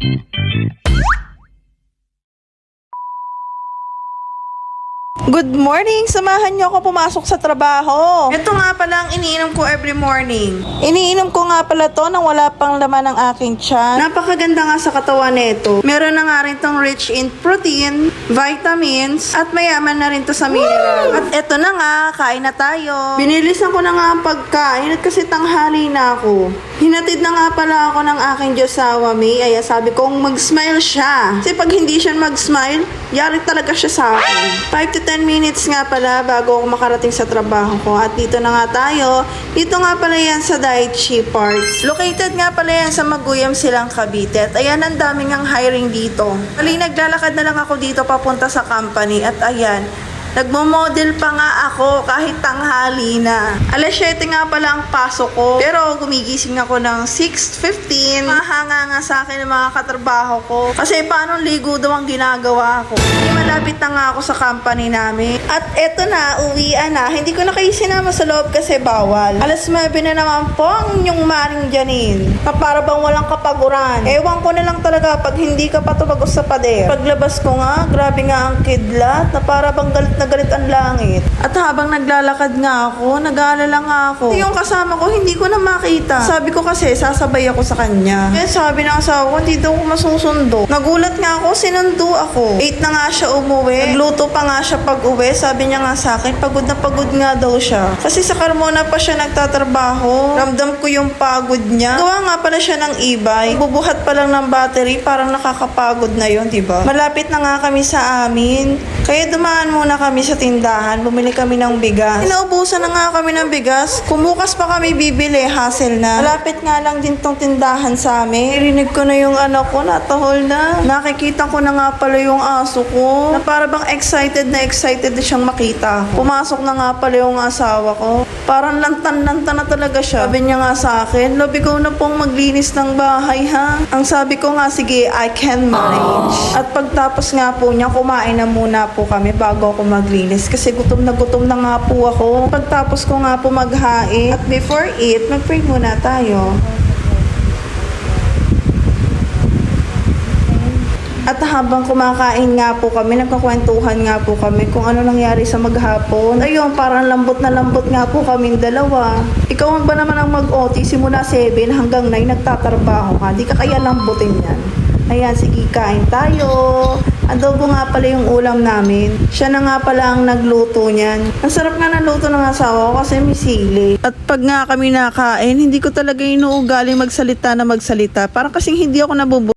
Good morning! Samahan niyo ako pumasok sa trabaho. Ito nga pala ang iniinom ko every morning. Iniinom ko nga pala to nang wala pang laman ng aking tiyan. Napakaganda nga sa katawan nito. Meron na nga rin tong rich in protein, vitamins, at mayaman na rin to sa mineral. At eto na nga, kain na tayo. Binilisan ko na nga ang pagkain at kasi tanghali na ako. Hinatid na nga pala ako ng aking Diyosawa May. Ay sabi kong mag-smile siya. Kasi pag hindi siya mag-smile, yari talaga siya sa akin. 5 to 10 minutes nga pala bago ako makarating sa trabaho ko. At dito na nga tayo. Dito nga pala yan sa Daiichi Parks. Located nga pala yan sa Maguyam Silang, Cavite. At ayan, ang daming ang hiring dito. Mali, naglalakad na lang ako dito papunta sa company. At ayan, nagmo-model pa nga ako kahit tanghali na. Alas 7 nga pala ang pasok ko. Pero gumigising ako ng 6:15. Mahanga nga sa akin ng mga katrabaho ko. Kasi paano ligo daw ang ginagawa ko. Malapit na nga ako sa company namin. At eto na, uwian na. Hindi ko na kayo sinama sa loob kasi bawal. Alas 9 na naman po ang inyong Maring Janine. Na para bang walang kapaguran. Ewan ko na lang talaga pag hindi ka patubagos sa pader. Paglabas ko nga, grabe nga ang kidlat na para bang galit na galit ang langit. At habang naglalakad nga ako, nag-aalala nga ako. Yung kasama ko, hindi ko na makita. Sabi ko kasi, sasabay ako sa kanya. Kaya sabi ng asawa ko, hindi daw ako masusundo. Nagulat nga ako, sinundo ako. 8 na nga siya umuwi. Nagluto pa nga siya pag uwi. Sabi niya nga sa akin, pagod na pagod nga daw siya. Kasi sa Carmona pa siya nagtatrabaho. Ramdam ko yung pagod niya. Gawa nga pala siya ng e-bike. Bubuhat pa lang ng battery, parang nakakapagod na yun, diba? Malapit na nga kami sa amin. Kaya dumaan muna kami sa tindahan, bumili kami ng bigas. Inaubusan na nga kami ng bigas. Kumukas pa kami bibili, hassle na. Malapit nga lang din tong tindahan sa amin. Irinig ko na yung anak ko, natahol na. Nakikita ko na nga pala yung aso ko. Na para bang excited na siyang makita. Pumasok na nga pala yung asawa ko. Parang lantan-lantan na talaga siya. Sabi niya nga sa akin, "Love, ikaw na pong maglinis ng bahay, ha?" Ang sabi ko nga, sige, I can manage. At pagtapos nga po niya, kumain na muna po kami bago ako maglinis. Kasi gutom na nga po ako. Pagtapos ko nga po maghain. At before it, mag-pray muna tayo. At habang kumakain nga po kami, nagkakwentuhan nga po kami kung ano nangyari sa maghapon. Ayun, parang lambot na lambot nga po kaming dalawa. Ikaw ba naman ang mag-OT simula 7 hanggang 9 nagtatrabaho ka? Di ka kaya lambutin yan. Ayan, sige, kain tayo. Adobo nga pala yung ulam namin. Siya na nga pala ang nagluto niyan. Ang sarap nga ng luto ng asawa ko kasi may sili. At pag nga kami nakain, hindi ko talaga inuugali magsalita na magsalita. Parang kasing hindi ako nabubuo.